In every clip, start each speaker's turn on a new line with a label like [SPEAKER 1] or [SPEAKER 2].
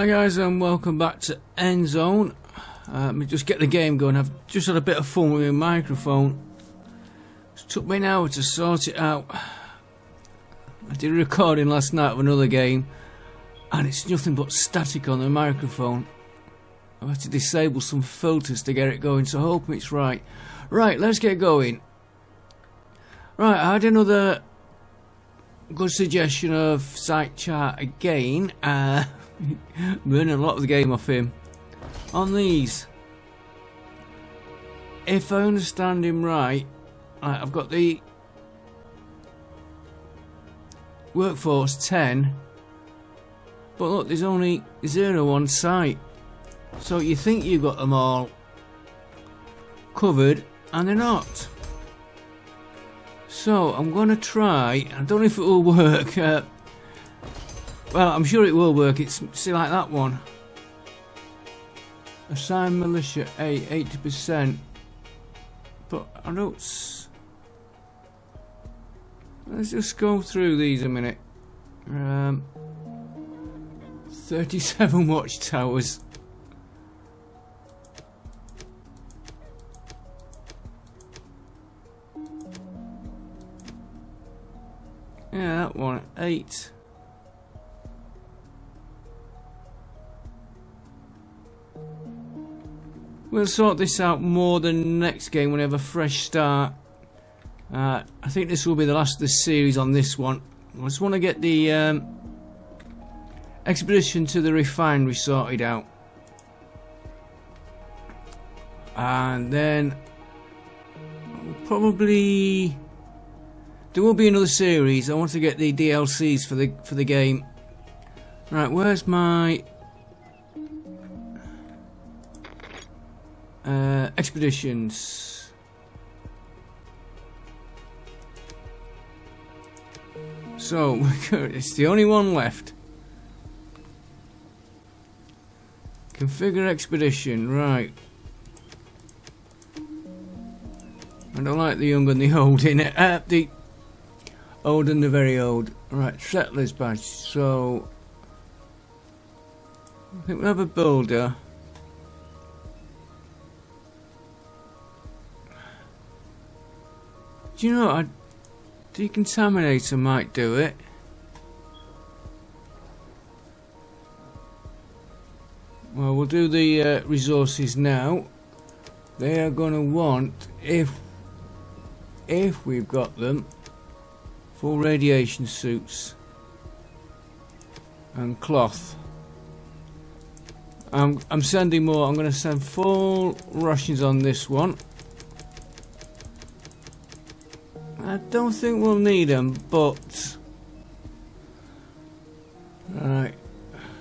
[SPEAKER 1] Hi guys, and welcome back to Endzone. Let me just get the game going. I've just had a bit of fun with my microphone. It took me an hour to sort it out. I did a recording last night of another game and it's nothing but static on the microphone. I've had to disable some filters to get it going, so I hope it's right. Right, let's get going. Right, I had another good suggestion of site chart again. Learning a lot of the game off him. On these, if I understand him right, I've got the workforce 10, but look, there's only 0 on site. So you think you've got them all covered, and they're not. So I'm going to try. I don't know if it will work. Well, I'm sure it will work. It's, see, like that one. Assign militia 80%. But I don't. Let's just go through these a minute. 37 watchtowers. Yeah, that one 8. We'll sort this out more than next game when we have a fresh start. I think this will be the last of the series on this one. I just want to get the expedition to the refinery sorted out. And then probably there will be another series. I want to get the DLCs for the game. Right, where's my expeditions? So it's the only one left. Configure expedition, right. I don't like the young and the old in it. The old and the very old. Right, settlers badge. So I think we have a builder. Do you know, a decontaminator might do it. Well, we'll do the resources now. They are going to want, if we've got them, full radiation suits and cloth. I'm sending more. I'm going to send full rations on this one. I don't think we'll need them, but alright.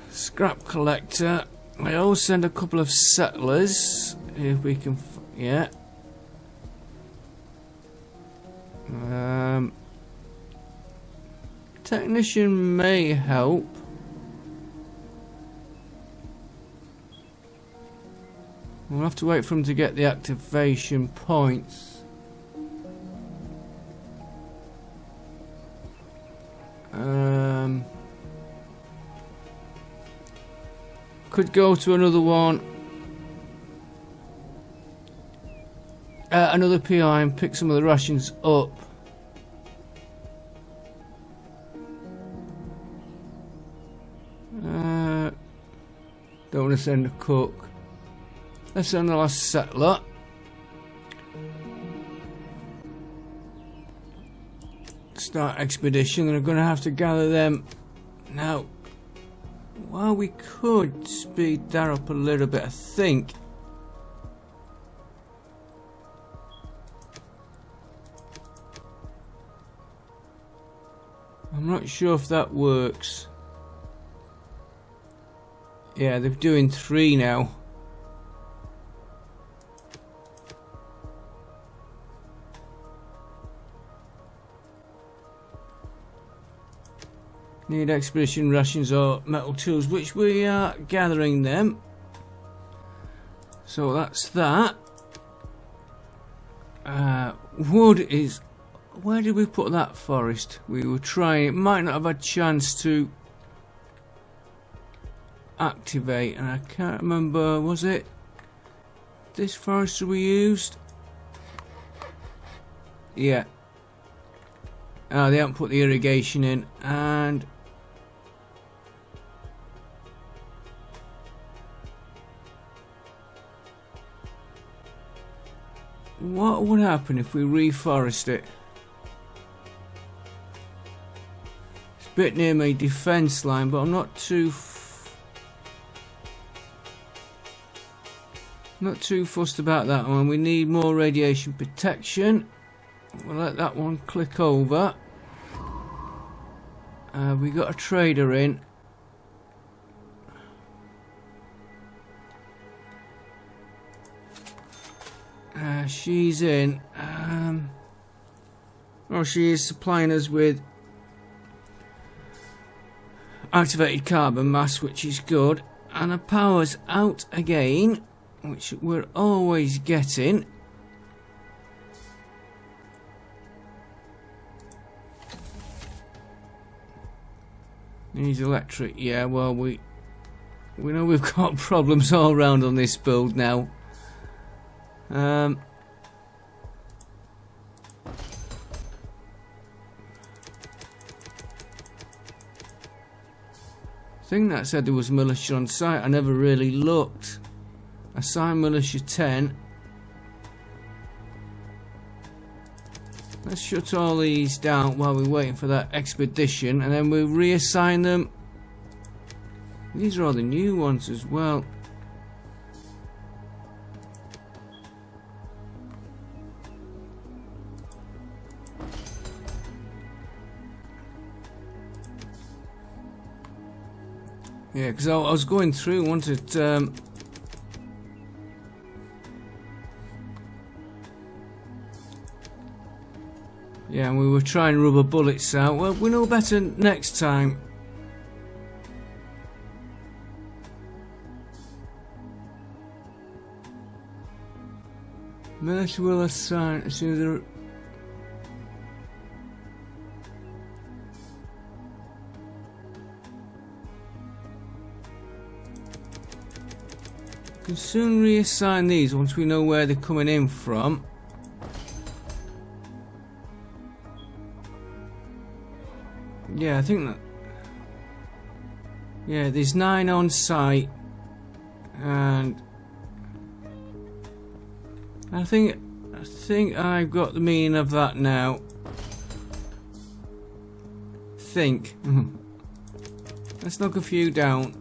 [SPEAKER 1] Scrap collector. I always send a couple of settlers if we can. Yeah. Technician may help. We'll have to wait for him to get the activation points. Could go to another one, another PI, and pick some of the rations up. Don't want to send a cook. Let's send the last settler. Start expedition, and I'm going to have to gather them now. Well, we could speed that up a little bit, I think. I'm not sure if that works. Yeah, they're doing 3 now. Need expedition rations or metal tools, which we are gathering them. So that's that. Wood is... Where did we put that forest? We were trying... It might not have had a chance to activate, and I can't remember, was it this forester we used? Yeah. Oh, they haven't put the irrigation in, and what would happen if we reforest it? It's a bit near my defense line, but I'm not too fussed about that one. We need more radiation protection. We'll let that one click over. We got a trader in. She's in. Oh, she is supplying us with activated carbon mass, which is good. And her power's out again, which we're always getting. Needs electric. Yeah, well, we know we've got problems all around on this build now. Thing that said there was militia on site. I never really looked. Assign militia 10. Let's shut all these down while we're waiting for that expedition, and then we'll reassign them. These are all the new ones as well. Yeah, because I was going through, wanted yeah, and we were trying rubber bullets out. Well, we know better next time. Militia will assign as soon as they're... We can soon reassign these once we know where they're coming in from. Yeah, I think that... Yeah, there's 9 on site. And... I think I've got the meaning of that now. Think. Let's knock a few down.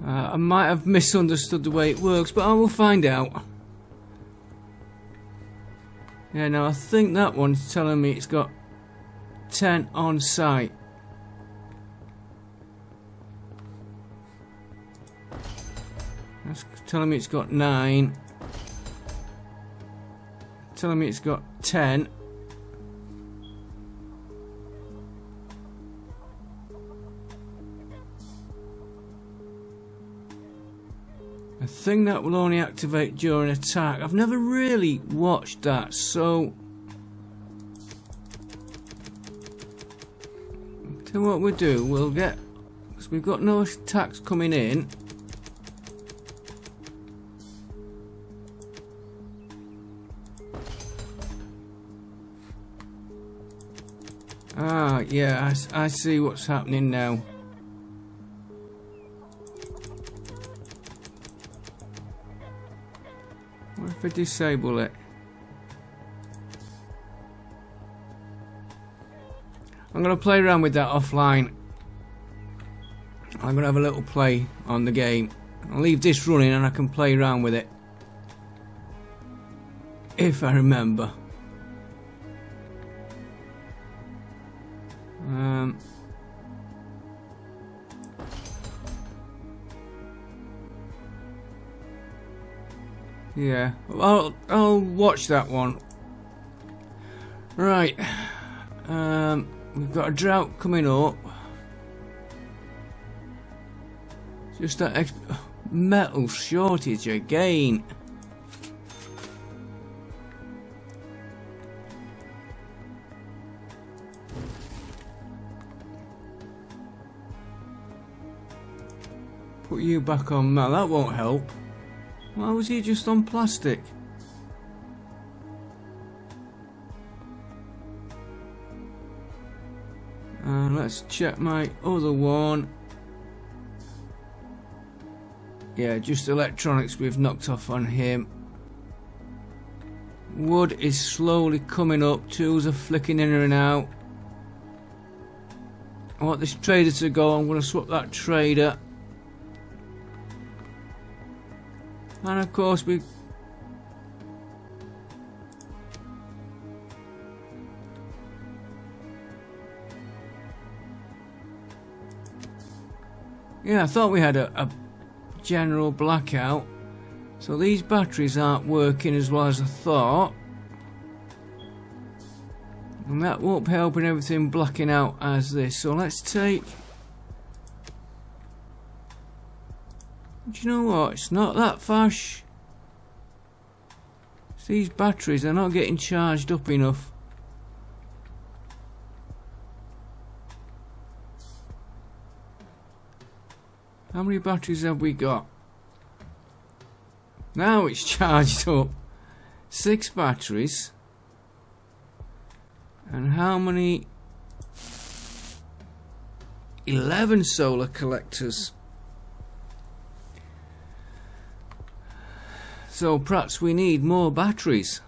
[SPEAKER 1] I might have misunderstood the way it works, but I will find out. Yeah, now I think that one's telling me it's got 10 on site. That's telling me it's got 9. Telling me it's got 10. A thing that will only activate during attack. I've never really watched that, so... Tell you what we'll do, we'll get... Because we've got no attacks coming in. Ah, yeah, I see what's happening now. What if I disable it? I'm going to play around with that offline. I'm going to have a little play on the game. I'll leave this running and I can play around with it. If I remember. Yeah, I'll watch that one. Right, we've got a drought coming up. Just that metal shortage again. Put you back on metal. That won't help. Why was he just on plastic? Let's check my other one. Yeah, just electronics we've knocked off on him. Wood is slowly coming up. Tools are flicking in and out. I want this trader to go. I'm going to swap that trader. And of course we... Yeah, I thought we had a general blackout. So these batteries aren't working as well as I thought. And that won't be helping everything blacking out as this. So let's take... Do you know what? It's not that fast. It's these batteries, they're not getting charged up enough. How many batteries have we got? Now it's charged up. 6 batteries. And how many? 11 solar collectors. So perhaps we need more batteries.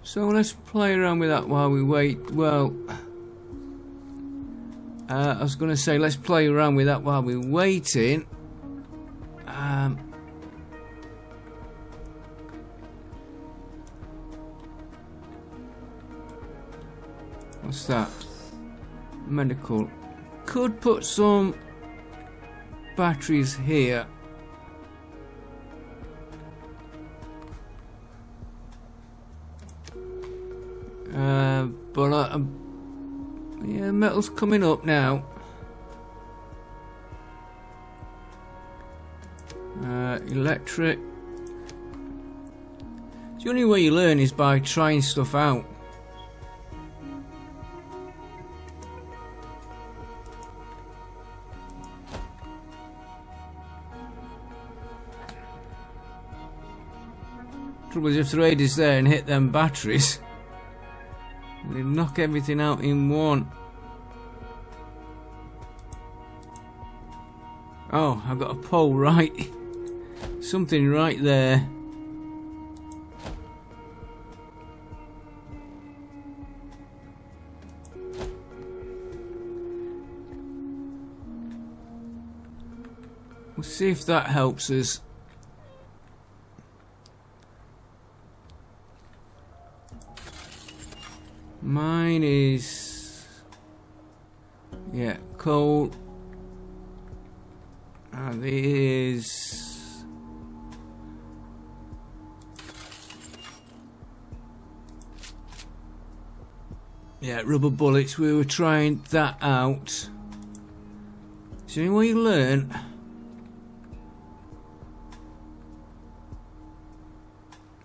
[SPEAKER 1] So let's play around with that while we wait. Well, I was going to say let's play around with that while we're waiting. What's that? Medical. Could put some batteries here. But yeah, metal's coming up now. Electric. The only way you learn is by trying stuff out. Trouble is if the raid is there and hit them batteries, they knock everything out in one. Oh, I've got a pole right. Something right there. We'll see if that helps us. Mine is... yeah, coal. And it is... yeah, rubber bullets. We were trying that out. So anyway, you learn.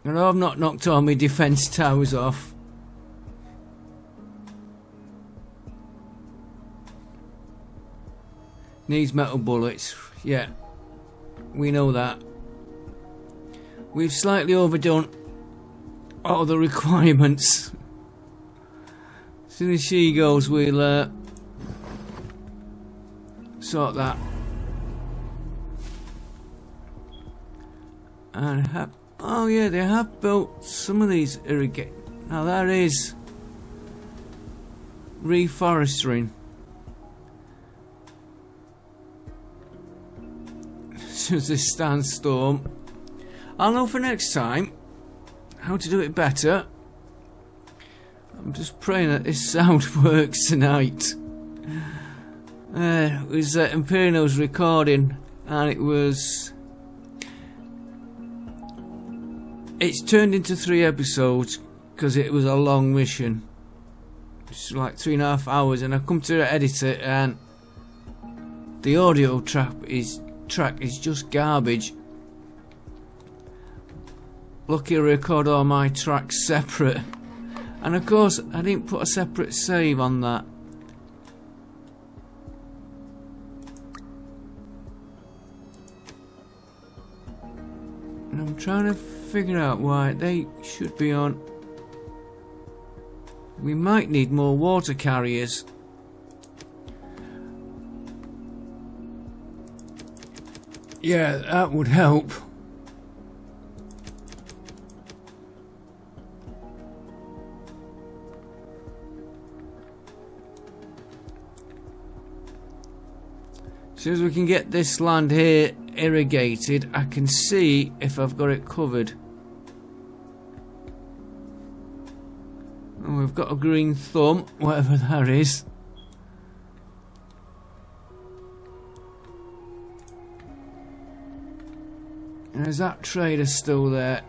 [SPEAKER 1] I know I've not knocked all my defence towers off. Needs metal bullets. Yeah, we know that. We've slightly overdone all the requirements. As soon as she goes, we'll sort that. And oh yeah, they have built some of these irrigate. Now that is reforesting. As soon as this sandstorm, I'll know for next time how to do it better. I'm just praying that this sound works tonight. It was Imperino's recording, and it's turned into 3 episodes because it was a long mission. It's like 3.5 hours, and I come to edit it, and the audio track is just garbage. Lucky I record all my tracks separate. And of course, I didn't put a separate save on that. And I'm trying to figure out why they should be on. We might need more water carriers. Yeah, that would help. As soon as we can get this land here irrigated, I can see if I've got it covered. Oh, we've got a green thumb, whatever that is. And is that trader still there?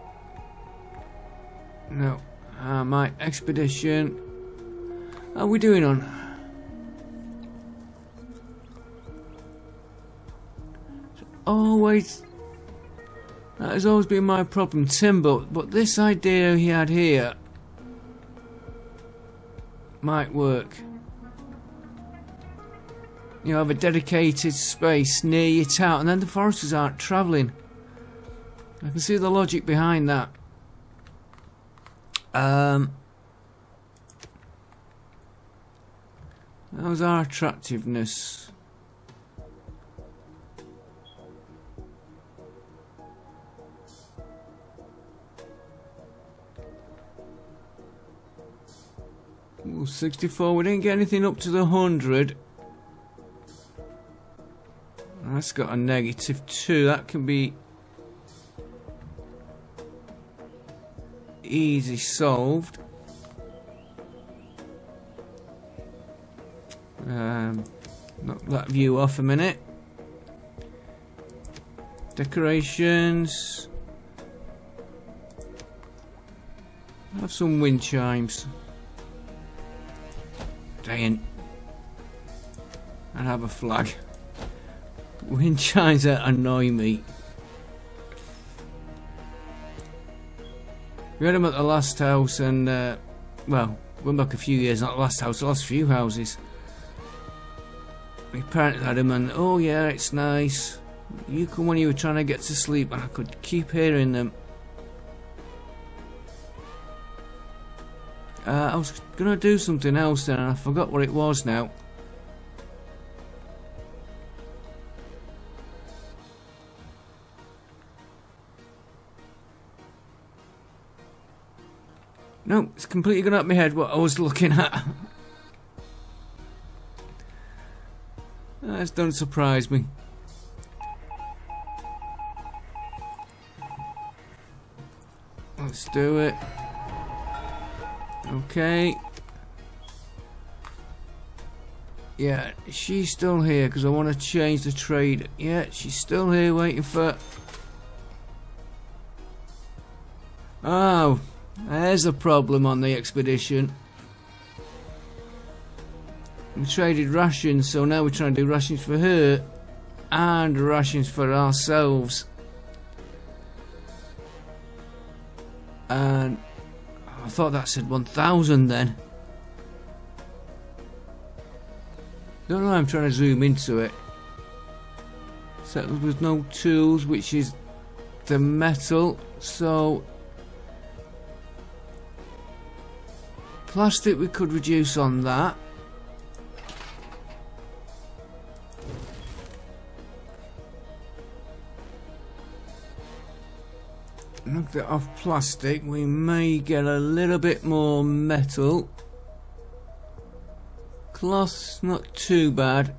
[SPEAKER 1] No. My expedition. How are we doing on? Always. That has always been my problem, timber. But this idea he had here might work. You have a dedicated space near your town, and then the foresters aren't travelling. I can see the logic behind that. How's our attractiveness? Ooh, 64. We didn't get anything up to the 100. That's got a -2. That can be easy solved. Knock that view off a minute. Decorations. Have some wind chimes. Dang. And have a flag. Wind chimes that annoy me. We had them at the last house, and well, went back a few years, not the last house, the last few houses. My parents had them, and oh yeah, it's nice. You come when you were trying to get to sleep, and I could keep hearing them. I was gonna do something else then, and I forgot what it was now. No, it's completely gone out of my head what I was looking at. That don't surprise me. Let's do it. Okay. Yeah, she's still here because I want to change the trade. Yeah, she's still here waiting for... Oh, there's a problem on the expedition. We traded rations, so now we're trying to do rations for her and rations for ourselves. And I thought that said 1,000 then. Don't know, I'm trying to zoom into it. Settled with no tools, which is the metal, so plastic we could reduce on that. Knock that off plastic, we may get a little bit more metal. Cloth's not too bad.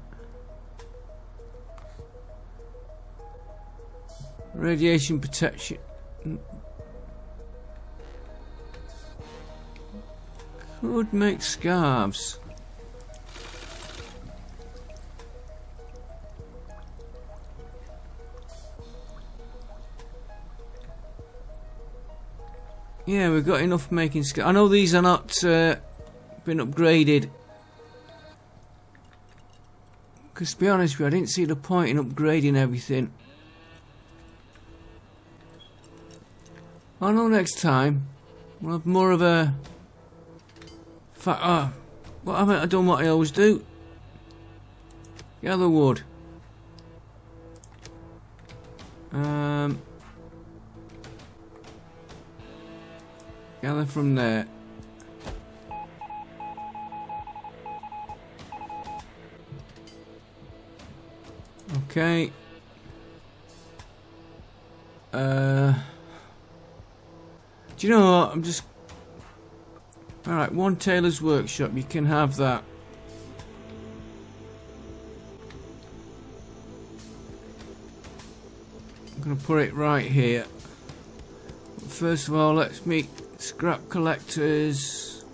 [SPEAKER 1] Radiation protection. Could make scarves. Yeah, we've got enough making scarves. I know these are not been upgraded. Because to be honest with you, I didn't see the point in upgrading everything. I know next time we'll have more of a fact, what haven't I done what I always do? Gather wood. Gather from there. Okay. Do you know what? I'm just... Alright, one tailor's workshop. You can have that. I'm going to put it right here. But first of all, let's meet scrap collectors.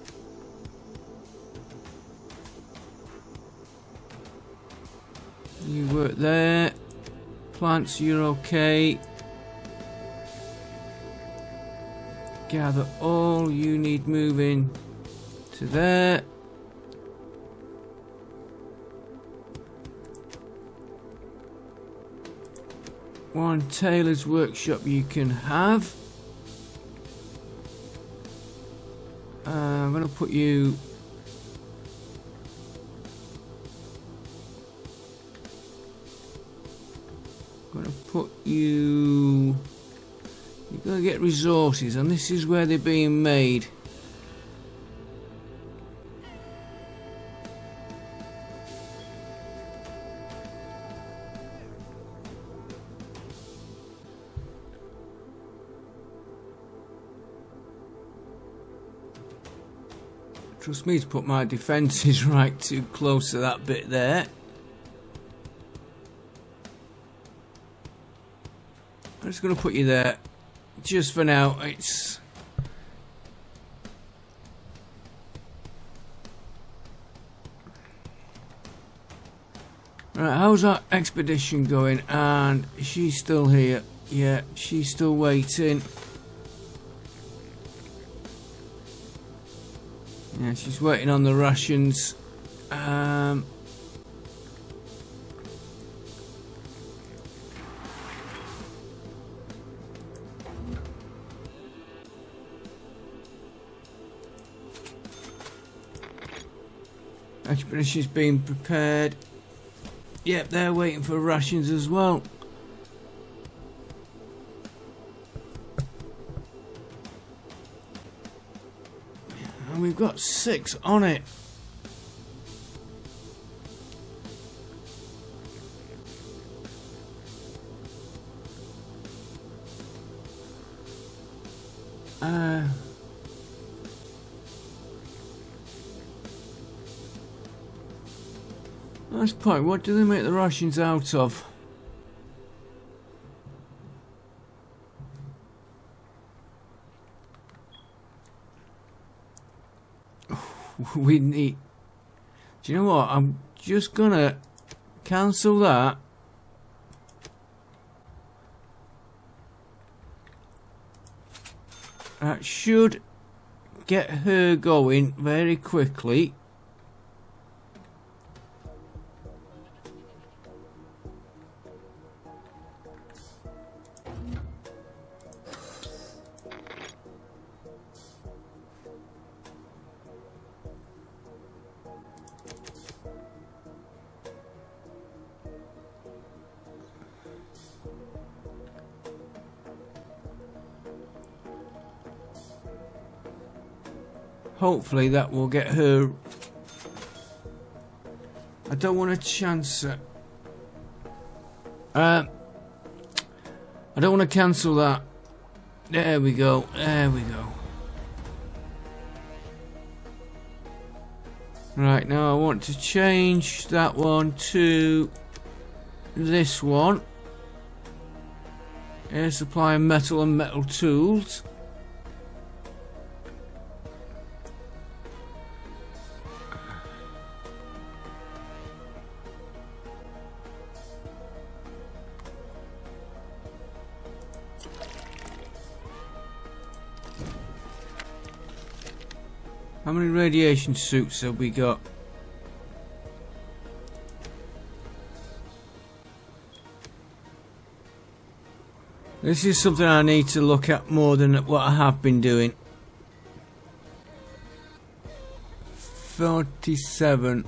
[SPEAKER 1] You work there. Plants, you're okay. Gather all you need moving to there. One tailor's workshop you can have. I'm going to put you... I'm going to put you... You've got to get resources, and this is where they're being made. Trust me to put my defences right too close to that bit there. I'm just going to put you there. Just for now, it's... Right, how's that expedition going? And she's still here. Yeah, she's still waiting. Yeah, she's waiting on the rations. Expedition's being prepared. Yep, they're waiting for rations as well. And we've got 6 on it. Nice point. What do they make the rations out of? We need... Do you know what? I'm just gonna cancel that. That should get her going very quickly. Hopefully that will get her. I don't want to chance it. I don't want to cancel that. There we go. There we go. Right, now I want to change that one to this one. Air supply, metal and metal tools. How many radiation suits have we got? This is something I need to look at more than what I have been doing. Ep47.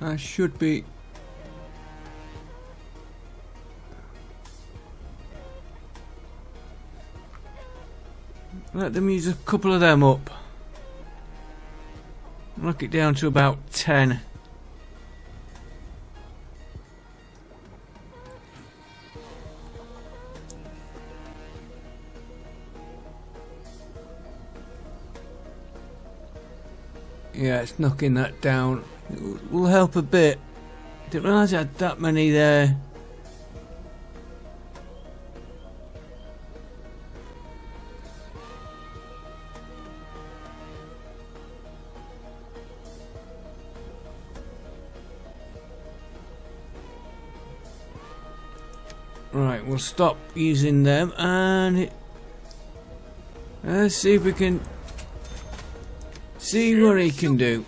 [SPEAKER 1] That should be. Let them use a couple of them up. Knock it down to about 10. Yeah, it's knocking that down. It will help a bit. Didn't realise I had that many there. Right, we'll stop using them and let's see if we can see what he can do.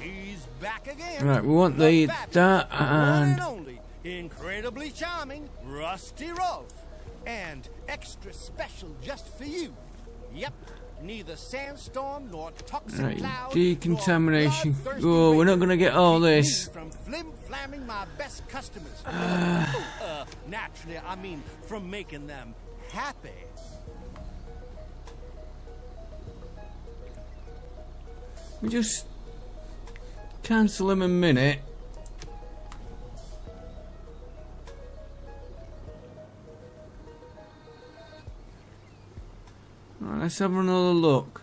[SPEAKER 1] Right, we want that and
[SPEAKER 2] incredibly charming Rusty Rolf, and extra special just for you. Yep, neither sandstorm nor toxic cloud.
[SPEAKER 1] Decontamination. Oh, we're not gonna get all this.
[SPEAKER 2] From flim-flamming my best customers. Naturally, I mean from making them happy.
[SPEAKER 1] We just cancel him a minute. Right, let's have another look.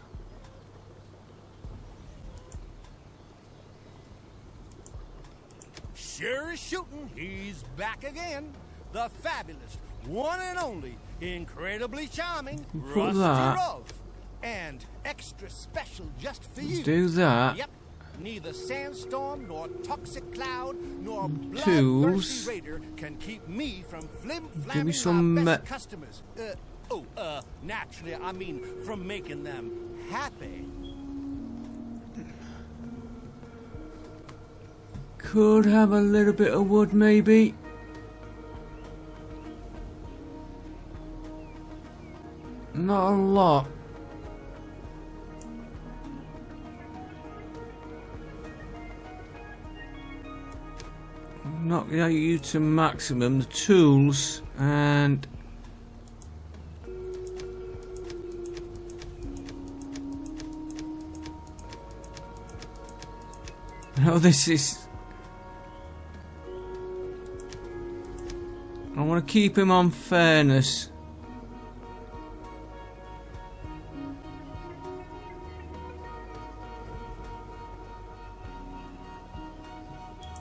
[SPEAKER 2] Sure as shooting, he's back again. The fabulous, one and only, incredibly charming Rusty Rolf, and extra special just for you.
[SPEAKER 1] Do that.
[SPEAKER 2] Yep. Neither sandstorm nor toxic cloud nor
[SPEAKER 1] Tools.
[SPEAKER 2] bloodthirsty raider can keep me from flim-flamming
[SPEAKER 1] Give me some
[SPEAKER 2] my best customers. Naturally, I mean from making them happy.
[SPEAKER 1] Could have a little bit of wood, maybe. Not a lot. Knock you to maximum. The tools and oh, this is. I want to keep him on fairness.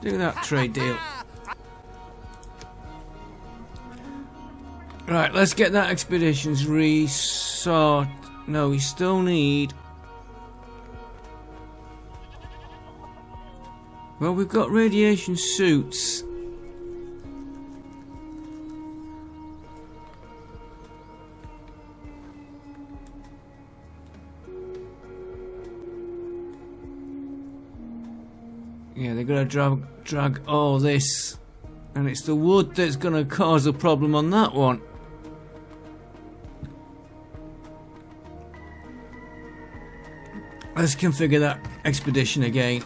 [SPEAKER 1] Do that trade deal. Right, let's get that expeditions resort. No, we still need. Well, we've got radiation suits. Yeah, they're gonna drag all this, and it's the wood that's gonna cause a problem on that one. Let's configure that expedition again.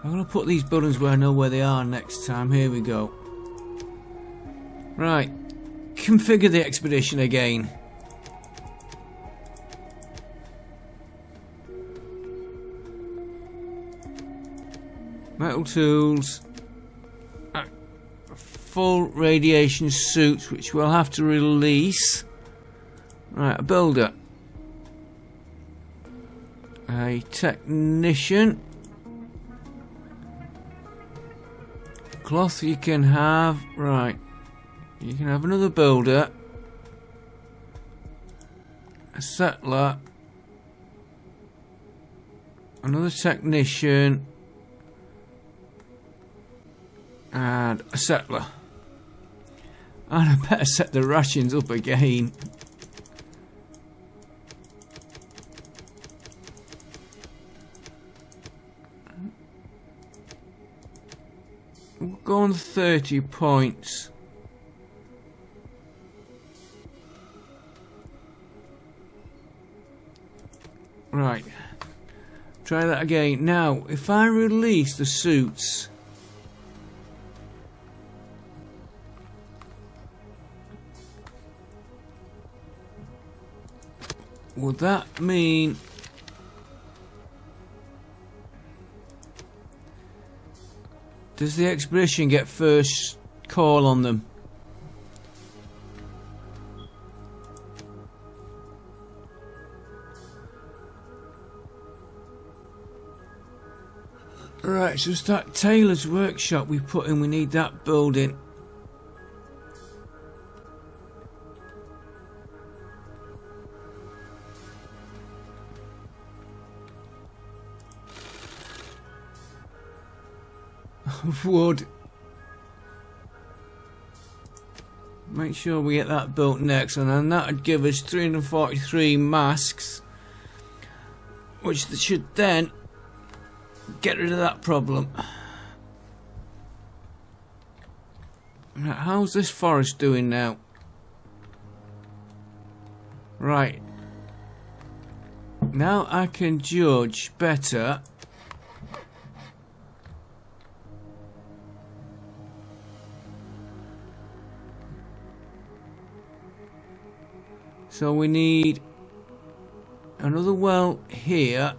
[SPEAKER 1] I'm gonna put these buildings where I know where they are next time. Here we go. Right. Configure the expedition again. Metal tools. Full radiation suits, which we'll have to release. Right, a builder. A technician. Cloth you can have. Right. You can have another builder, a settler, another technician, and a settler. And I better set the rations up again. We'll go on 30 points. Right. Try that again. Now, if I release the suits, would that mean does the expedition get first call on them? Right, so it's that tailor's workshop we put in. We need that building. Wood. Make sure we get that built next, and then that would give us 343 masks, which should then get rid of that problem. Now, how's this forest doing now? Right. Now I can judge better. So we need another well here.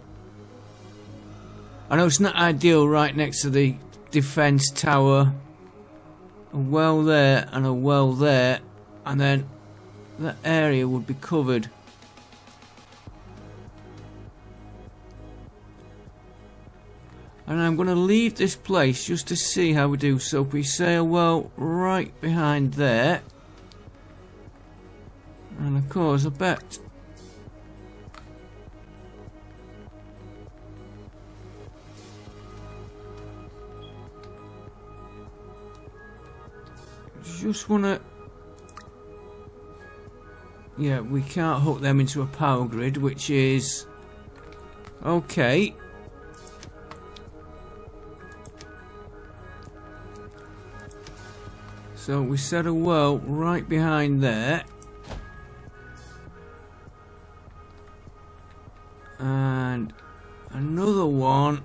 [SPEAKER 1] I know it's not ideal right next to the defense tower. A well there and a well there, and then that area would be covered. And I'm going to leave this place just to see how we do. So if we say a well right behind there, and of course I bet just wanna, yeah, we can't hook them into a power grid, which is okay. So we set a well right behind there, and another one,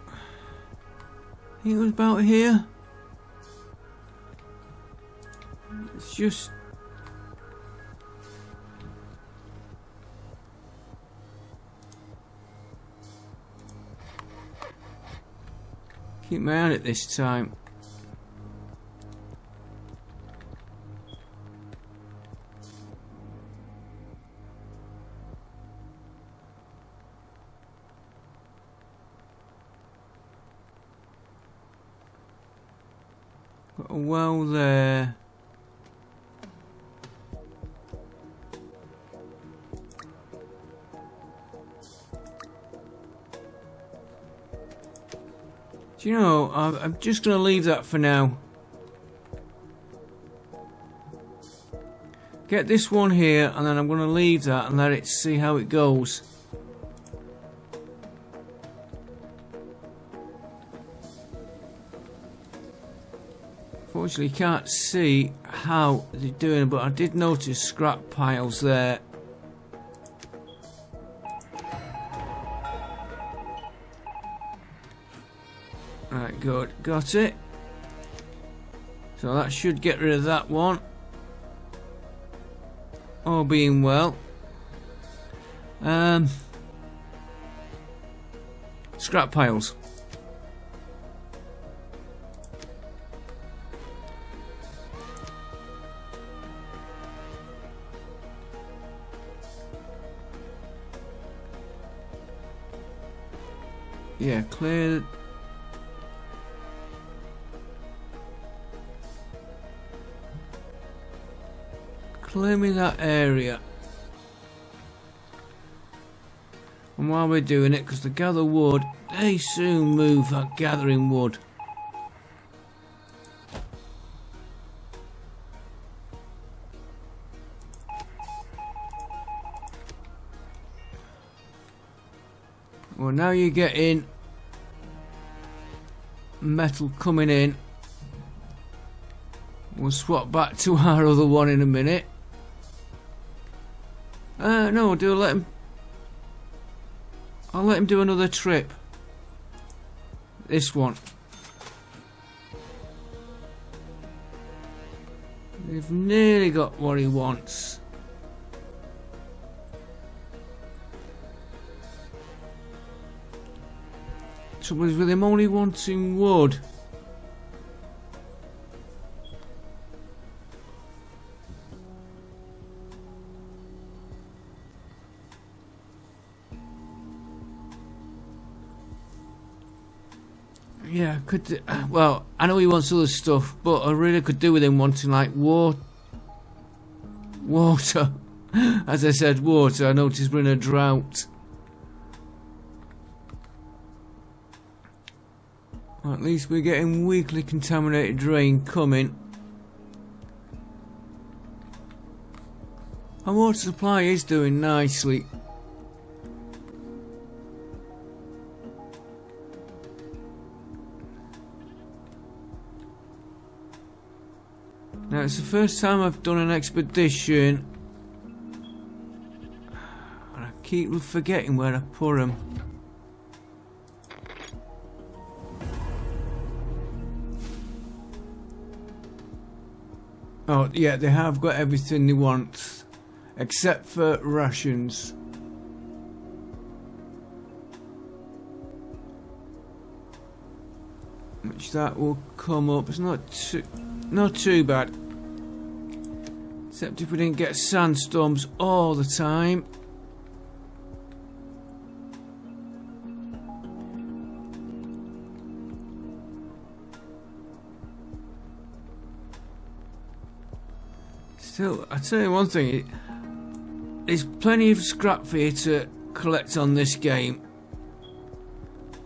[SPEAKER 1] I think it was about here. It's just keep my eye on it this time. Got a well there. Do you know, I'm just going to leave that for now. Get this one here, and then I'm going to leave that and let it see how it goes. Unfortunately, you can't see how they're doing, but I did notice scrap piles there. Right, good, got it. So that should get rid of that one. All being well. Scrap piles. Yeah, clear. Clear me that area. And while we're doing it, because the gather wood, they soon move that gathering wood. Well, now you're getting metal coming in. We'll swap back to our other one in a minute. No, I'll let him do another trip. This one. We've nearly got what he wants. Trouble is with him only wanting wood. Yeah, I could do, well, I know he wants other stuff, but I really could do with him wanting like water. As I said, water. I noticed we're in a drought. Well, at least we're getting weekly contaminated rain coming. Our water supply is doing nicely. Now it's the first time I've done an expedition and I keep forgetting where I put them. Oh yeah, they have got everything they want except for rations. Which that will come up. It's not too bad. Except if we didn't get sandstorms all the time. Still, I tell you one thing, there's plenty of scrap for you to collect on this game.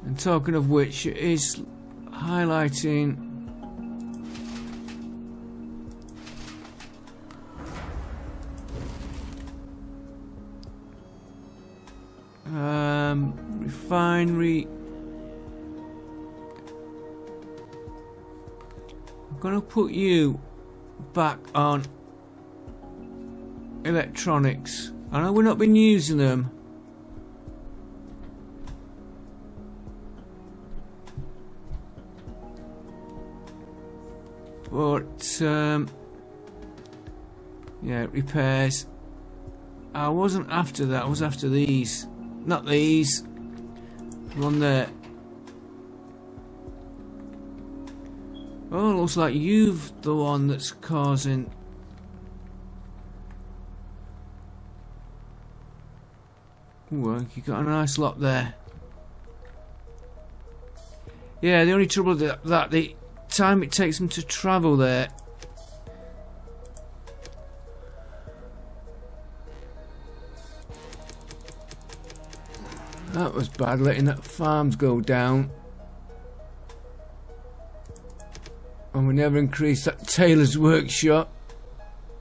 [SPEAKER 1] And talking of which, it is highlighting refinery. I'm gonna put you back on electronics. I know we've not been using them, but yeah, repairs. I wasn't after that, I was after these. Not these. One there. Oh, looks like you've the one that's causing. Ooh, you got a nice lot there. Yeah, the only trouble that the time it takes them to travel there. That was bad, letting that farms go down. And we never increased that tailor's workshop.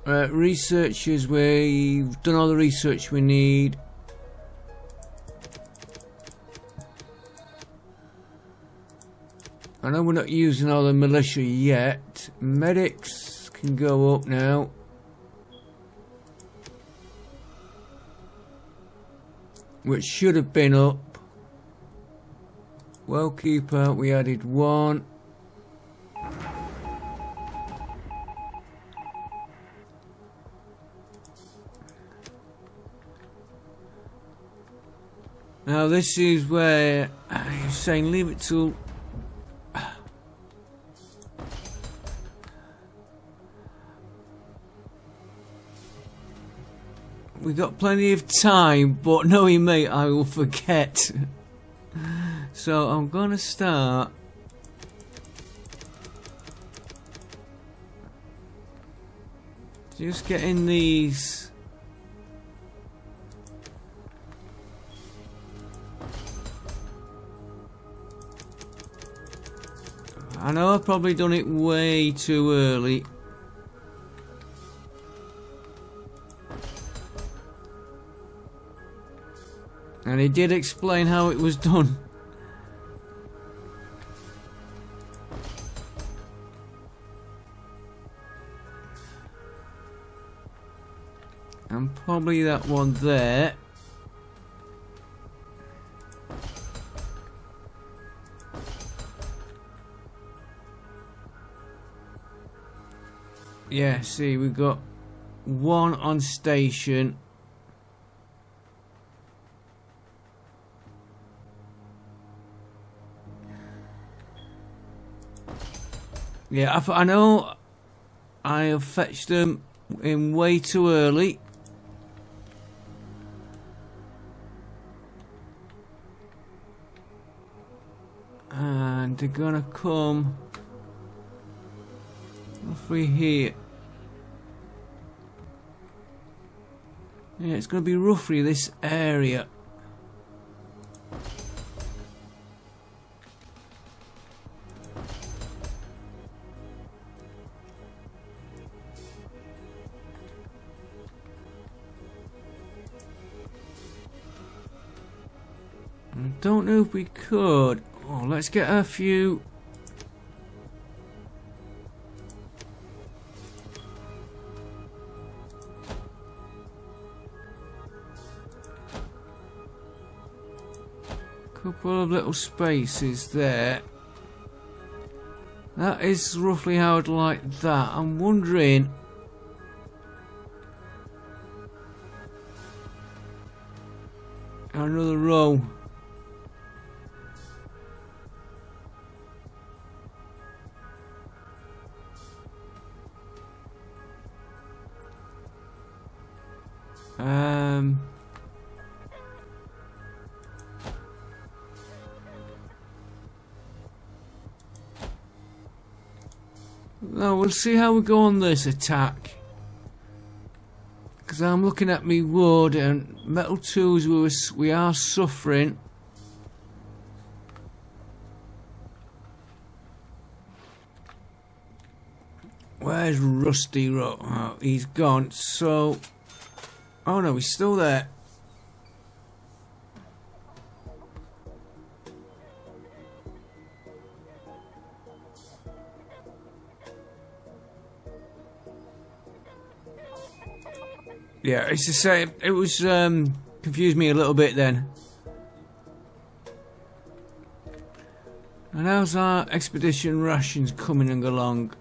[SPEAKER 1] Researchers, we've done all the research we need. I know we're not using all the militia yet. Medics can go up now. Which should have been up. Wellkeeper, we added one. Now this is where you're saying leave it till we got plenty of time, but knowing me, I will forget. So I'm gonna start just getting these. I know I've probably done it way too early. And he did explain how it was done. Probably that one there. Yeah, see, we've got one on station. Yeah, I know I have fetched them in way too early. And they're gonna come roughly here. Yeah, it's gonna be roughly this area. I don't know if we could. Oh, let's get a few. Couple of little spaces there. That is roughly how I'd like that. I'm wondering. Another row. No, we'll see how we go on this attack. Because I'm looking at me wood and metal tools. We are suffering. Where's Rusty? Oh, he's gone. So, oh no, he's still there. Yeah, it's the same. It was confused me a little bit then. And how's our expedition rations coming along?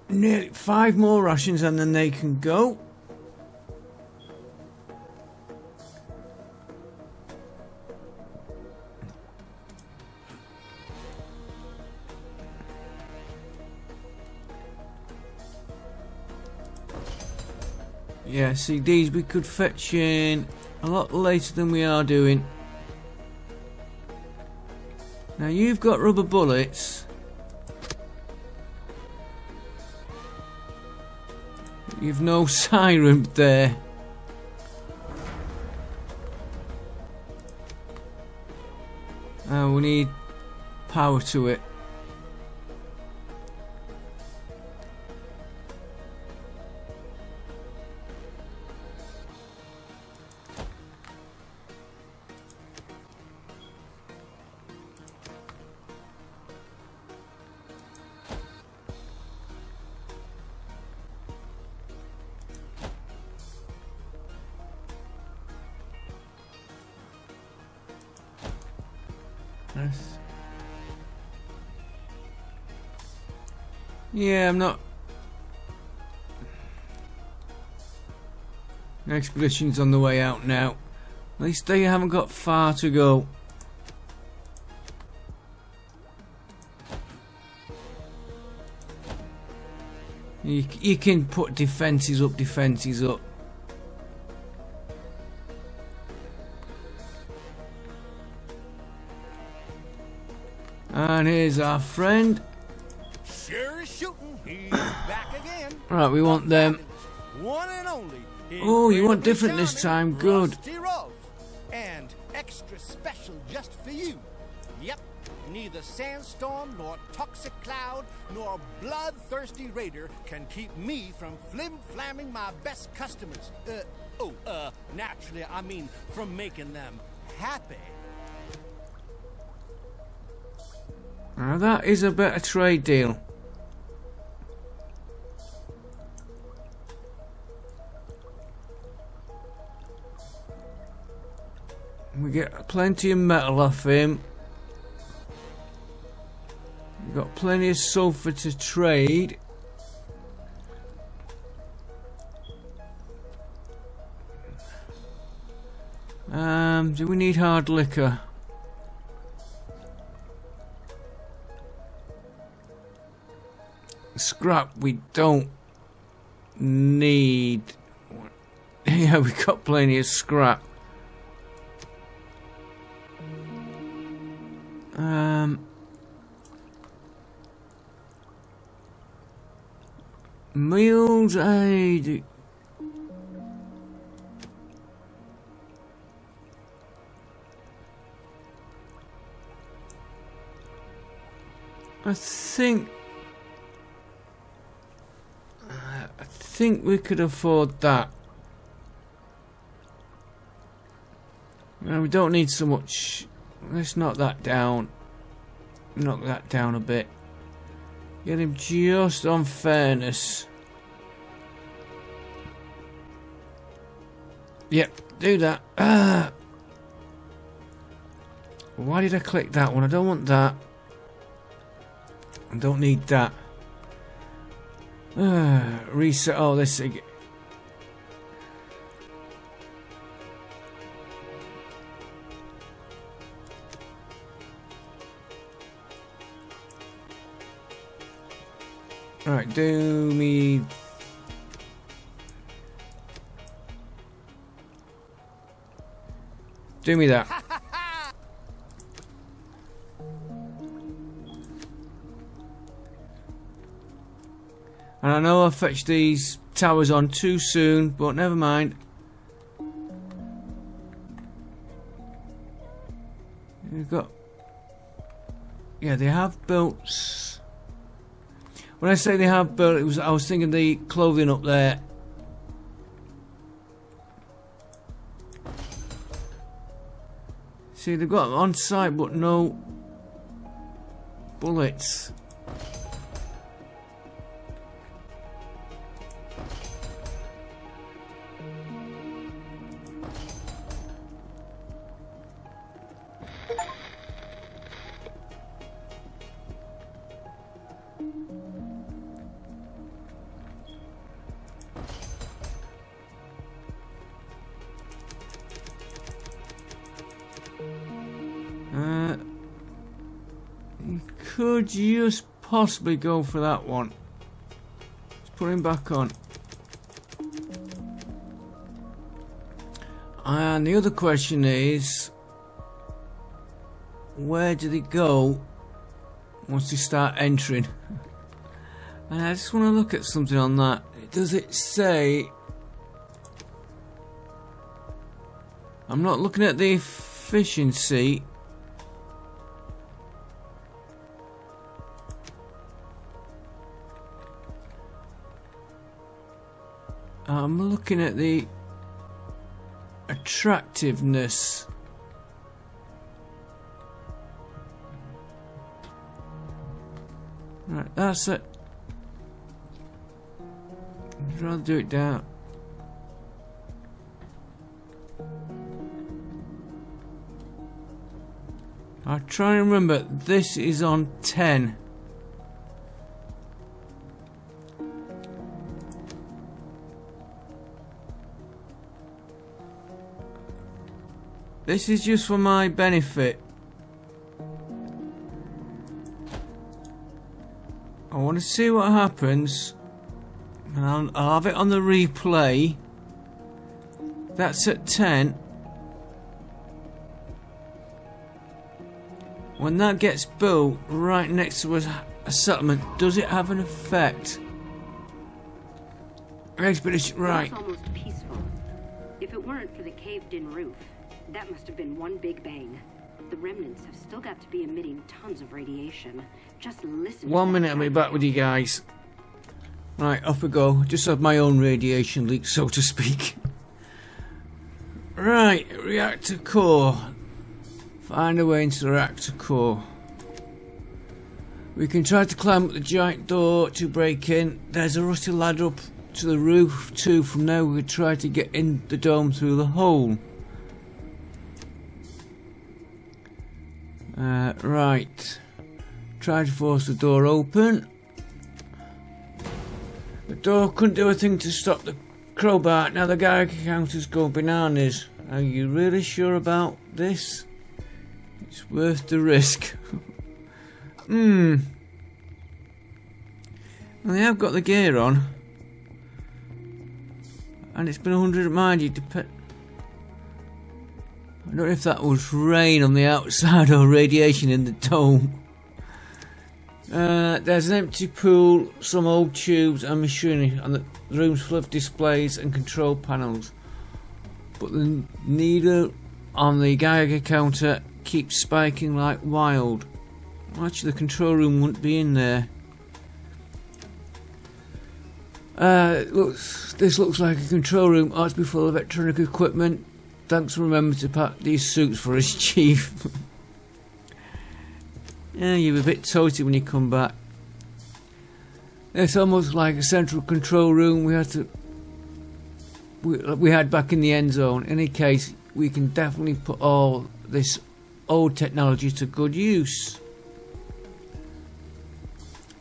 [SPEAKER 1] Nearly 5 more rations and then they can go. Yeah, see, these we could fetch in a lot later than we are doing. Now you've got rubber bullets. You've no siren there. We need power to it. Yeah, I'm not. Expedition's on the way out now. At least they haven't got far to go. You can put defences up, defences up. And here's our friend.
[SPEAKER 2] Sure is shooting. He's back again.
[SPEAKER 1] Right, we want them.
[SPEAKER 2] One and only.
[SPEAKER 1] Oh, you want different this time. Good.
[SPEAKER 2] And extra special just for you. Yep. Neither sandstorm, nor toxic cloud, nor bloodthirsty raider can keep me from flim-flamming my best customers. Naturally, I mean from making them happy.
[SPEAKER 1] Now that is a better trade deal. We get plenty of metal off him. We've got plenty of sulfur to trade. Do we need hard liquor? Scrap we don't need. Yeah, we got plenty of scrap. Meals aid. I think we could afford that. No, we don't need so much. Let's knock that down. Knock that down a bit. Get him just on fairness. Yep, do that. Why did I click that one? I don't want that. I don't need that. Reset all this again. Right, do me that. And I know I fetched these towers on too soon, but never mind. We've got... Yeah, they have built... When I say they have built, I was thinking the clothing up there. See, they've got them on site, but no bullets. You could just possibly go for that one. Let's put him back on. And the other question is, where do they go once they start entering? And I just want to look at something on that. Does it say... I'm not looking at the efficiency. I'm looking at the attractiveness. Right, that's it. I'd rather do it down. I try and remember, this is on 10. This is just for my benefit. I want to see what happens. And I'll have it on the replay. That's at 10. When that gets built right next to a settlement, does it have an effect? Expedition, right.
[SPEAKER 3] It's almost peaceful. If it weren't for the caved-in roof, that must have been one big bang. The remnants have still got to be emitting tons of radiation. Just listen.
[SPEAKER 1] 1 minute, I'll be back with you guys. Right, off we go. Just had my own radiation leak, so to speak. Right, reactor core. Find a way into the reactor core. We can try to climb up the giant door to break in. There's a rusty ladder up to the roof too. From there we could try to get in the dome through the hole. Right. Try to force the door open. The door couldn't do a thing to stop the crowbar. Now the Geiger counter's go bananas. Are you really sure about this? It's worth the risk. Well, they have got the gear on. And it's been 100, mind you. I don't know if that was rain on the outside or radiation in the dome. There's an empty pool, some old tubes and machinery, and the room's full of displays and control panels. But the needle on the Geiger counter keeps spiking like wild. Actually, the control room wouldn't be in there. This looks like a control room. Ought to be full of electronic equipment. Thanks for remembering to pack these suits for us, Chief. Yeah, you were a bit toasty when you come back. It's almost like a central control room we had back in the Endzone. In any case, we can definitely put all this old technology to good use.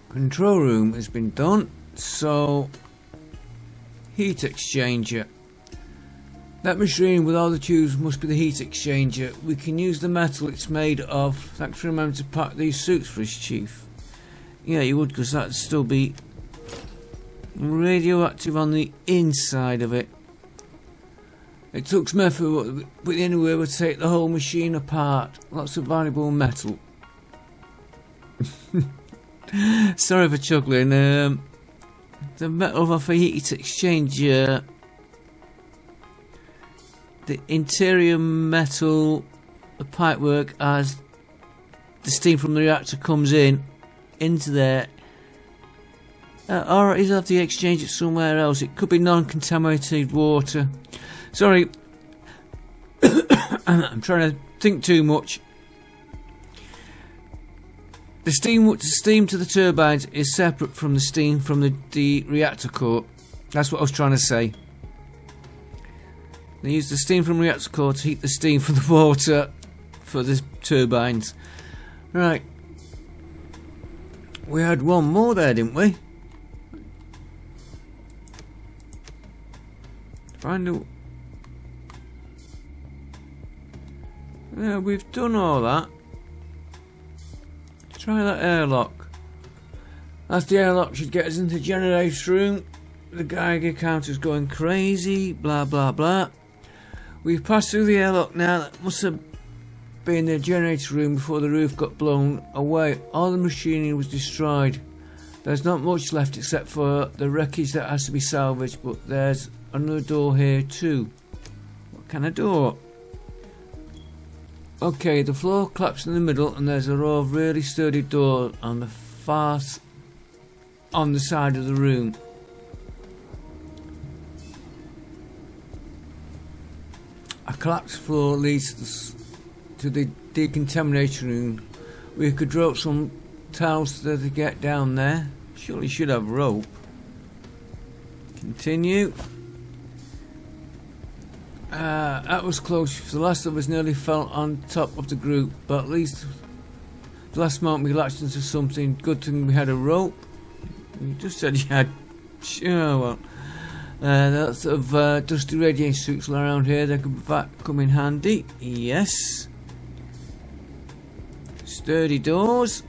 [SPEAKER 1] Control room has been done, so heat exchanger. That machine with all the tubes must be the heat exchanger. We can use the metal it's made of. Thanks for remembering to pack these suits for us, Chief. Yeah, you would, because that'd still be radioactive on the inside of it. It took some effort, but anyway, we'll take the whole machine apart. Lots of valuable metal. Sorry for chuckling. The metal of a heat exchanger. The interior metal, the pipework, as the steam from the reactor comes into there. Or is that the exchange it somewhere else? It could be non-contaminated water. Sorry, I'm trying to think too much. The steam to the turbines is separate from the steam from the reactor core. That's what I was trying to say. They use the steam from the reactor core to heat the steam from the water for the turbines. Right. We had one more there, didn't we? Find out. Yeah, we've done all that. Try that airlock. That's the airlock should get us into the generator room. The Geiger counter's going crazy. Blah blah blah. We've passed through the airlock now. That must have been the generator room before the roof got blown away. All the machinery was destroyed. There's not much left except for the wreckage that has to be salvaged, but there's another door here too. What kind of door? Okay, the floor collapsed in the middle and there's a row of really sturdy doors on the on the side of the room. A collapsed floor leads to the decontamination room. We could drop some towels to get down there. Surely should have rope. Continue. That was close. The last of us nearly fell on top of the group, but at least the last moment we latched into something. Good thing we had a rope. You just said you had. Oh well. Lots of dusty radiation suits around here. They could come in handy. Yes. Sturdy doors.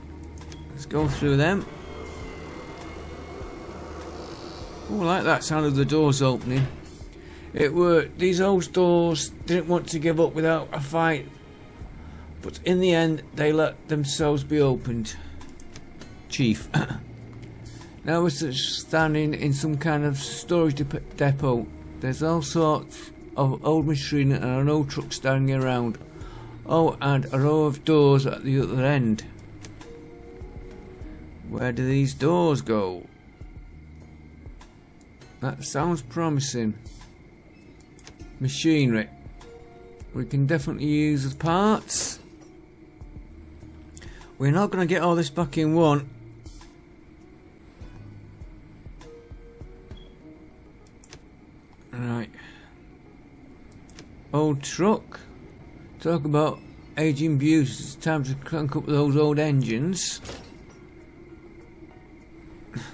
[SPEAKER 1] Let's go through them. Oh, I like that sound of the doors opening. It worked. These old doors didn't want to give up without a fight, but in the end they let themselves be opened. Chief. Now we're standing in some kind of storage depot. There's all sorts of old machinery and an old truck standing around. Oh, and a row of doors at the other end. Where do these doors go? That sounds promising. Machinery. We can definitely use the parts. We're not going to get all this back in one. Right. Old truck. Talk about aging beauty. It's time to crank up those old engines.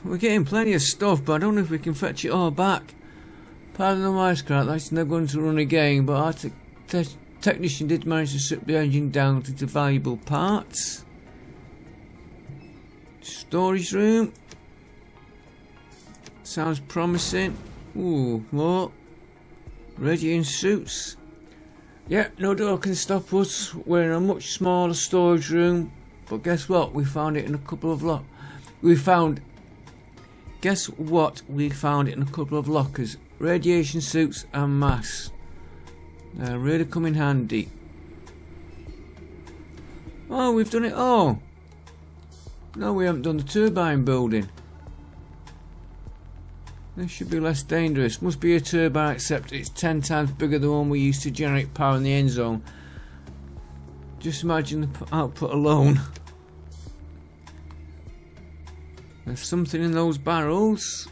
[SPEAKER 1] We're getting plenty of stuff, but I don't know if we can fetch it all back. Pardon the wisecrack, that's never going to run again, but our technician did manage to strip the engine down to valuable parts. Storage room. Sounds promising. Ooh, more. Radiating suits. Yeah, no door can stop us. We're in a much smaller storage room. But guess what? We found it in a couple of Guess what? We found it in a couple of lockers. Radiation suits and masks. They're really come in handy. Oh, we've done it all. No, we haven't done the turbine building. This should be less dangerous. Must be a turbine, except it's 10 times bigger than the one we used to generate power in the Endzone. Just imagine the output alone. There's something in those barrels.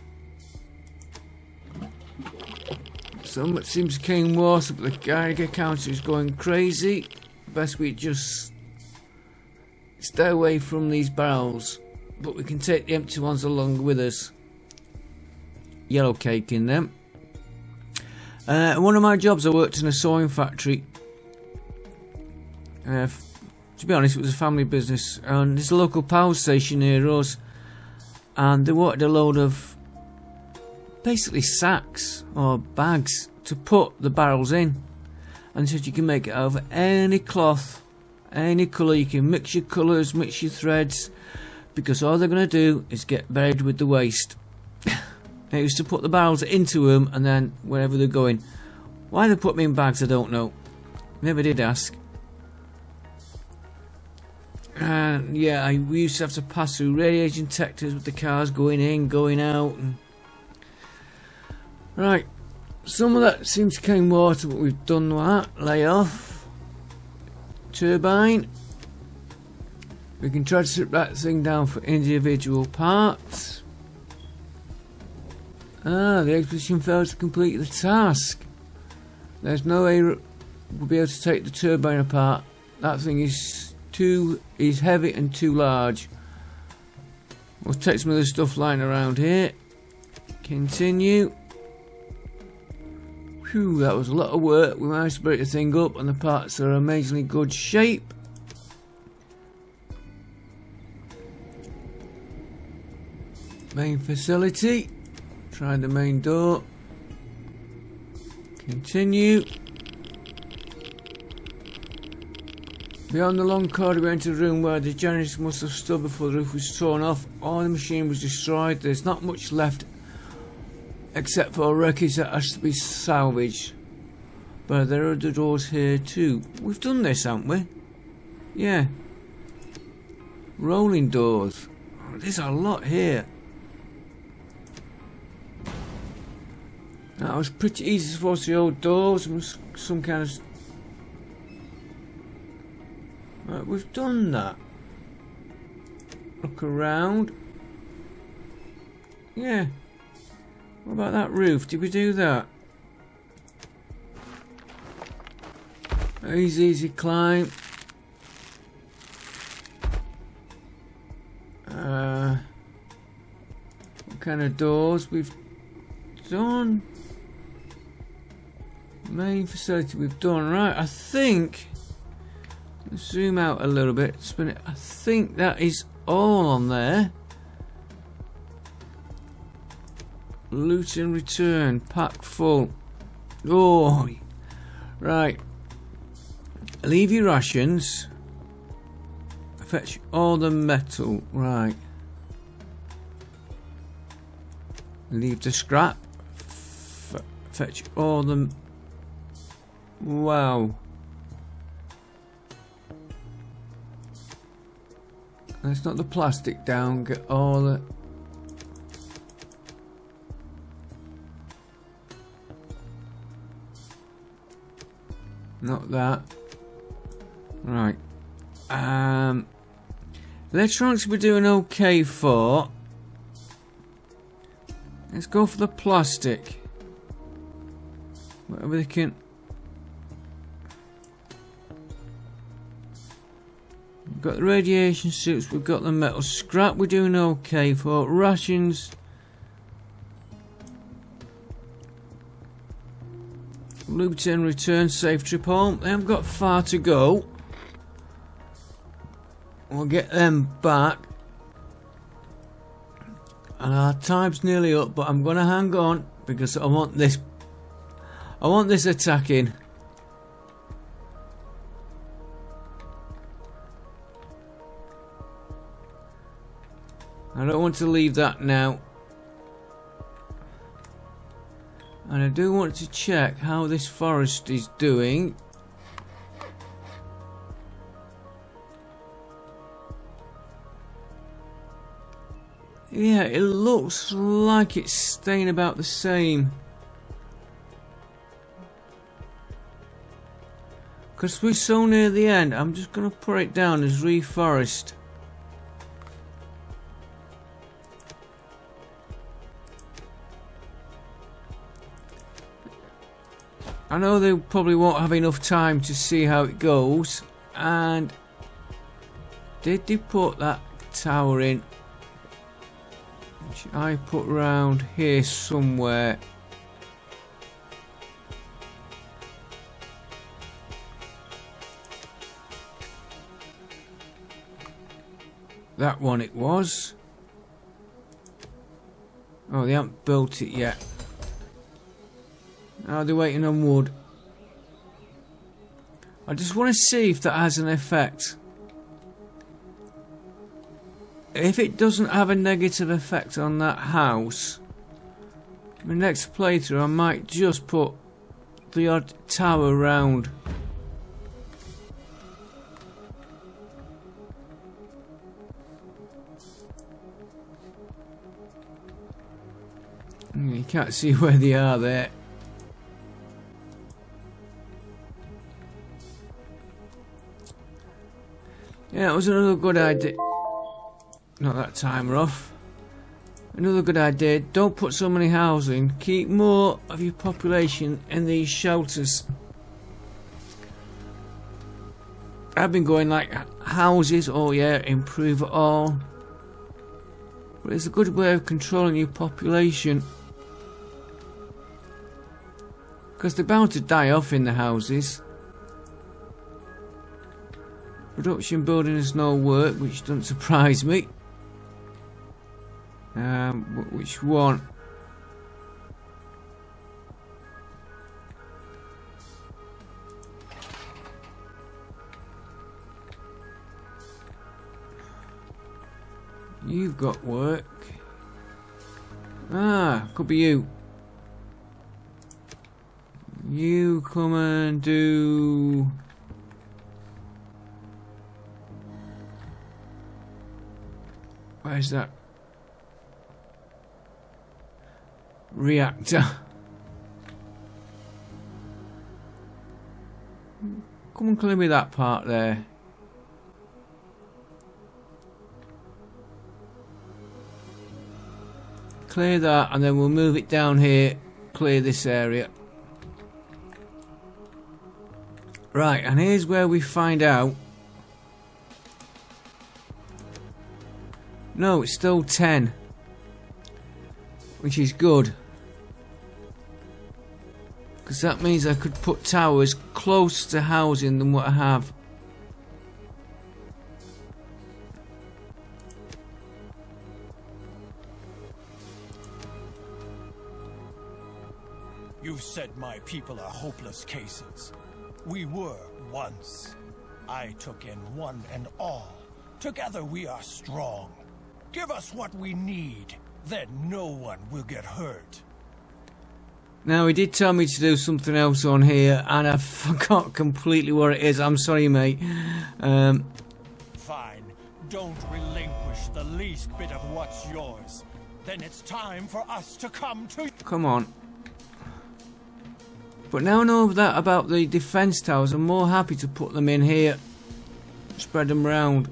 [SPEAKER 1] So much seems to came worse, but the Geiger counter is going crazy. Best we just stay away from these barrels. But we can take the empty ones along with us. Yellow cake in them. One of my jobs, I worked in a sewing factory. To be honest, it was a family business, and there's a local power station near us, and they wanted a load of basically sacks or bags to put the barrels in, and said you can make it out of any cloth, any colour. You can mix your colours, mix your threads, because all they're going to do is get buried with the waste. It was to put the barrels into them, and then wherever they're going. Why they put me in bags, I don't know. Never did ask. And yeah, we used to have to pass through radiation detectors with the cars going in, going out. And right, some of that seems to came water, but we've done that. Lay off. Turbine. We can try to strip that thing down for individual parts. Ah, the expedition failed to complete the task. There's no way we'll be able to take the turbine apart. That thing is heavy and too large. We'll take some of the stuff lying around here. Continue. Phew, that was a lot of work. We managed to break the thing up, and the parts are amazingly good shape. Main facility. Try the main door. Continue. Beyond the long corridor, we entered a room where the generator must have stood before the roof was torn off. All the machine was destroyed. There's not much left except for wreckage that has to be salvaged. But there are the doors here too. We've done this, haven't we? Yeah. Rolling doors. Oh, there's a lot here. That was pretty easy to force the old doors and some kind of... Right, we've done that. Look around. Yeah. What about that roof? Did we do that? Easy climb. What kind of doors we've done? Main facility we've done. Right, I think, let's zoom out a little bit, spin it. I think that is all on there. Loot and return, pack full. Oh, right. Leave your rations. Fetch all the metal. Right. Leave the scrap. Fetch all the... Wow. Let's knock the plastic down. Get all the... Not that. Right. Electronics we're doing okay for. Let's go for the plastic. Whatever they can. We've got the radiation suits, we've got the metal scrap, we're doing okay for rations. Luton return, safe trip home. They haven't got far to go. We'll get them back. And our time's nearly up, but I'm gonna hang on because I want this attacking. I don't want to leave that now. And I do want to check how this forest is doing. Yeah, it looks like it's staying about the same. Because we're so near the end, I'm just going to put it down as reforest. I know they probably won't have enough time to see how it goes. And did they put that tower in? Which I put round here somewhere. That one it was. Oh, they haven't built it yet. Now they're waiting on wood. I just want to see if that has an effect. If it doesn't have a negative effect on that house, my next playthrough I might just put the odd tower round. You can't see where they are there. Yeah, it was another good idea. Not that timer off. Another good idea. Don't put so many housing. Keep more of your population in these shelters. I've been going like houses. Oh yeah, improve it all. But it's a good way of controlling your population. Because they're bound to die off in the houses. Production building is no work, which doesn't surprise me. Which one? You've got work. Ah, could be you. You come and do... Where's that? Reactor. Come and clear me that part there. Clear that and then we'll move it down here. Clear this area. Right, and here's where we find out. No, it's still 10. Which is good. Because that means I could put towers close to housing than what I have.
[SPEAKER 4] You've said my people are hopeless cases. We were once. I took in one and all. Together we are strong. Give us what we need, then no one will get hurt.
[SPEAKER 1] Now, he did tell me to do something else on here, and I forgot completely what it is. I'm sorry, mate.
[SPEAKER 4] Fine. Don't relinquish the least bit of what's yours. Then it's time for us to come to you.
[SPEAKER 1] Come on. But now I know that about the defense towers, I'm more happy to put them in here. Spread them round.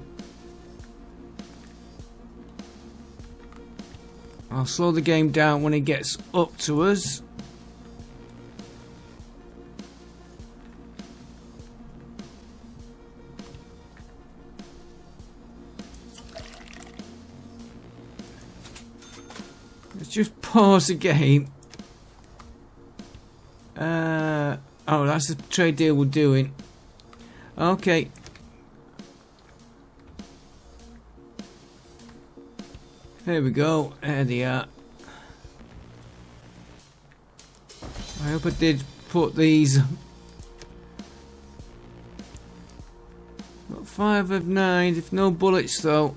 [SPEAKER 1] I'll slow the game down when it gets up to us. just pause the game. Oh, that's the trade deal we're doing. Okay. There we go. There they are. I hope I did put these. Got 5 of 9, if no bullets though.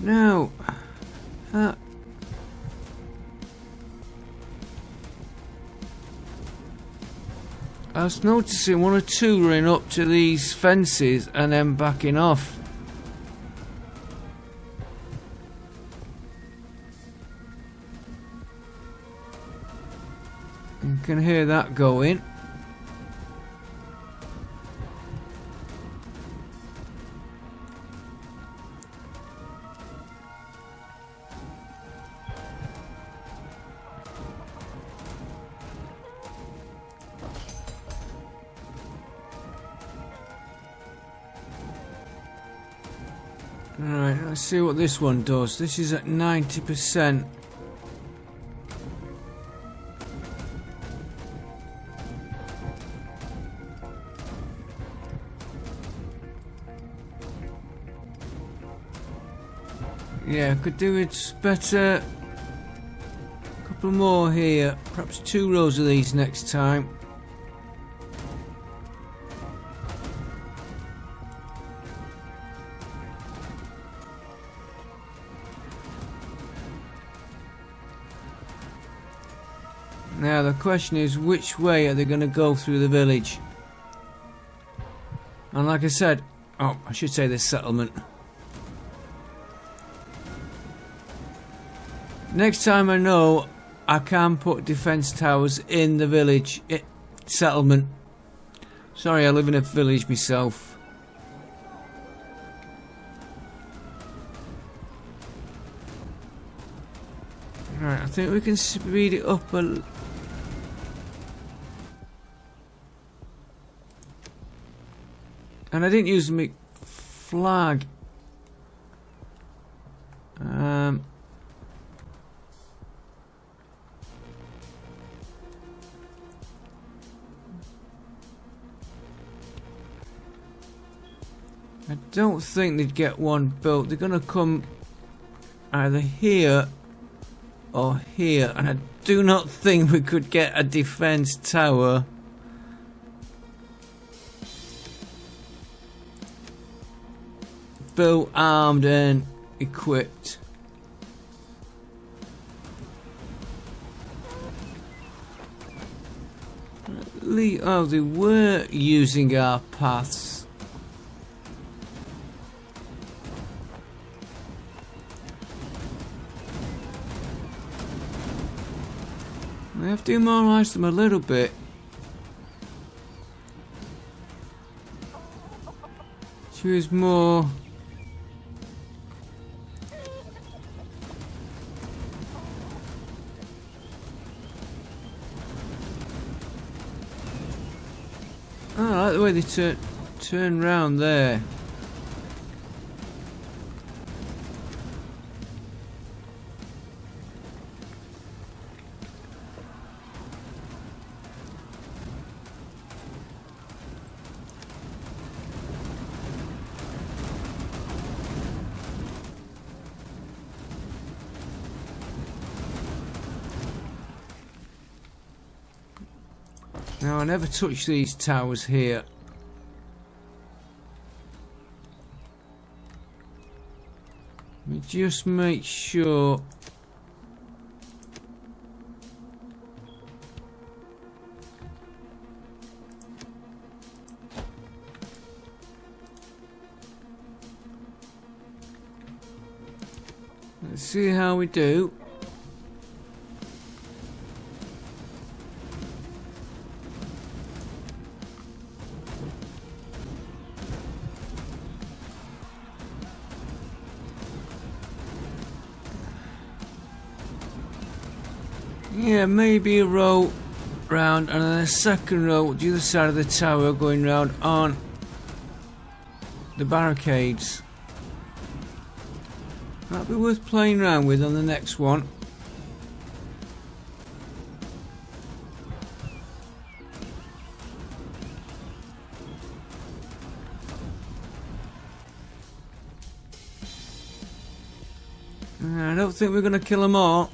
[SPEAKER 1] No. I was noticing 1 or 2 running up to these fences and then backing off. You can hear that going. Alright, let's see what this one does. This is at 90%. Yeah, could do it better. A couple more here. Perhaps 2 rows of these next time. Now the question is, which way are they going to go through the village? And like I said, oh, I should say this settlement. Next time I know I can put defense towers in the village settlement. Sorry, I live in a village myself. Right, I think we can speed it up a. And I didn't use my flag. I don't think they'd get one built. They're gonna come either here or here, and I do not think we could get a defense tower built, armed and equipped. Oh, they were using our paths. We have to demoralize them a little bit. Choose more. Oh, I like the way they turn round there. Now, I never touch these towers here. Let me just make sure. Let's see how we do. Yeah, maybe a row round and then a second row the other side of the tower going round on the barricades. That'd be worth playing around with on the next one. I don't think we're going to kill them all.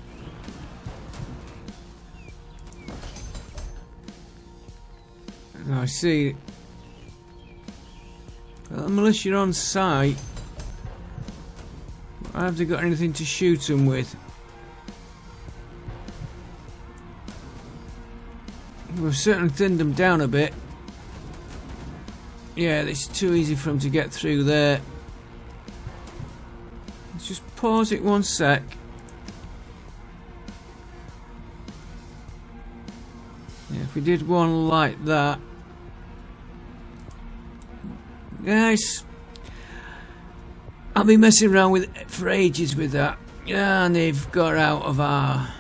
[SPEAKER 1] I see. Well, unless you're on site, have they got anything to shoot them with? We've certainly thinned them down a bit. Yeah, it's too easy for them to get through there. Let's just pause it one sec. Yeah, if we did one like that. Yes, I've been messing around with it for ages with that. Yeah, and they've got out of our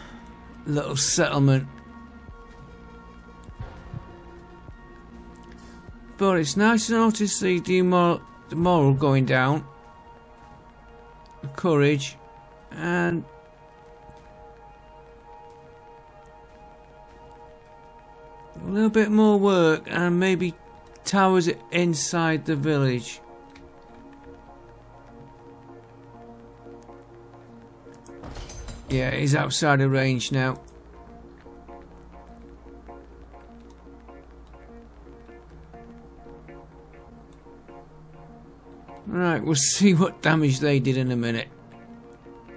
[SPEAKER 1] little settlement. But it's nice to notice the moral going down, the courage, and a little bit more work, and maybe towers inside the village. Yeah, he's outside of range now. Right, we'll see what damage they did in a minute.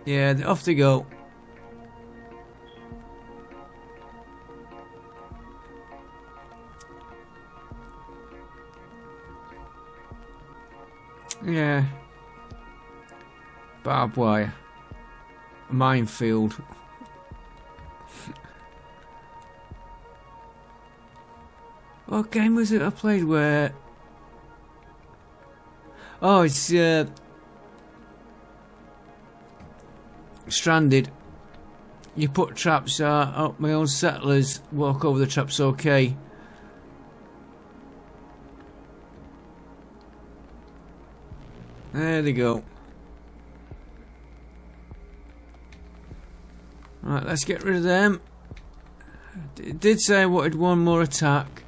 [SPEAKER 1] Yeah, off they go. Yeah. Barbed wire. Minefield. What game was it I played where... Oh, it's Stranded. You put traps up, my own settlers walk over the traps, okay. There they go. Right, let's get rid of them. It did say I wanted one more attack.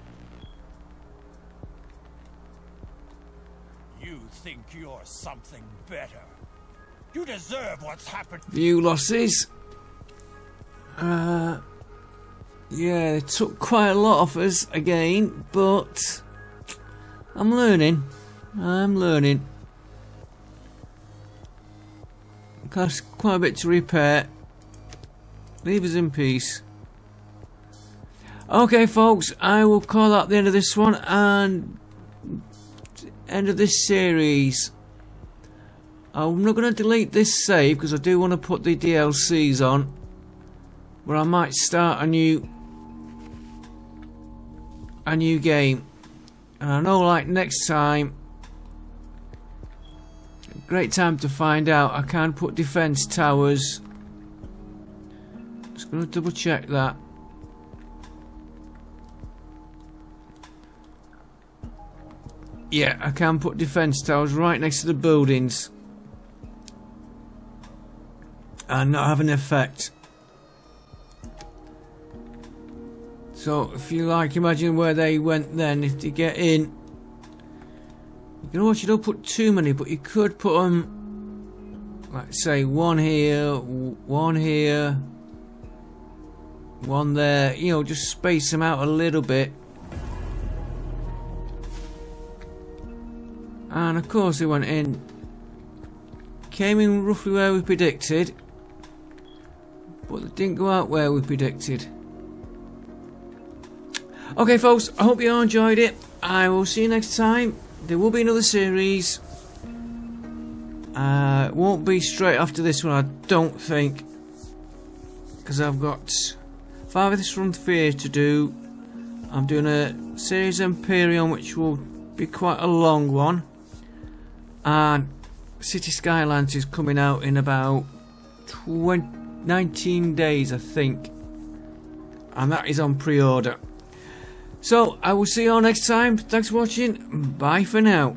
[SPEAKER 4] You think you're something better. You deserve what's happened.
[SPEAKER 1] Few losses. Yeah, they took quite a lot off us again, but I'm learning. There's quite a bit to repair. Leave us in peace. Okay, folks, I will call that the end of this one and end of this series. I'm not going to delete this save because I do want to put the DLCs on, but I might start a new game. And I know, like, next time, great time to find out. I can put defense towers. Just going to double check that. Yeah, I can put defense towers right next to the buildings and not have an effect. So if you like, imagine where they went then. If you get in, you know what, you don't put too many, but you could put them, like, say, one here, one there, you know, just space them out a little bit. And of course they went in, came in roughly where we predicted, but they didn't go out where we predicted. Okay, folks, I hope you all enjoyed it. I will see you next time. There will be another series. It won't be straight after this one, I don't think, because I've got Farthest Frontier to do. I'm doing a series Imperium, which will be quite a long one, and City Skylines is coming out in about 19 days, I think. and that is on pre-order. So I will see you all next time. Thanks for watching. Bye for now.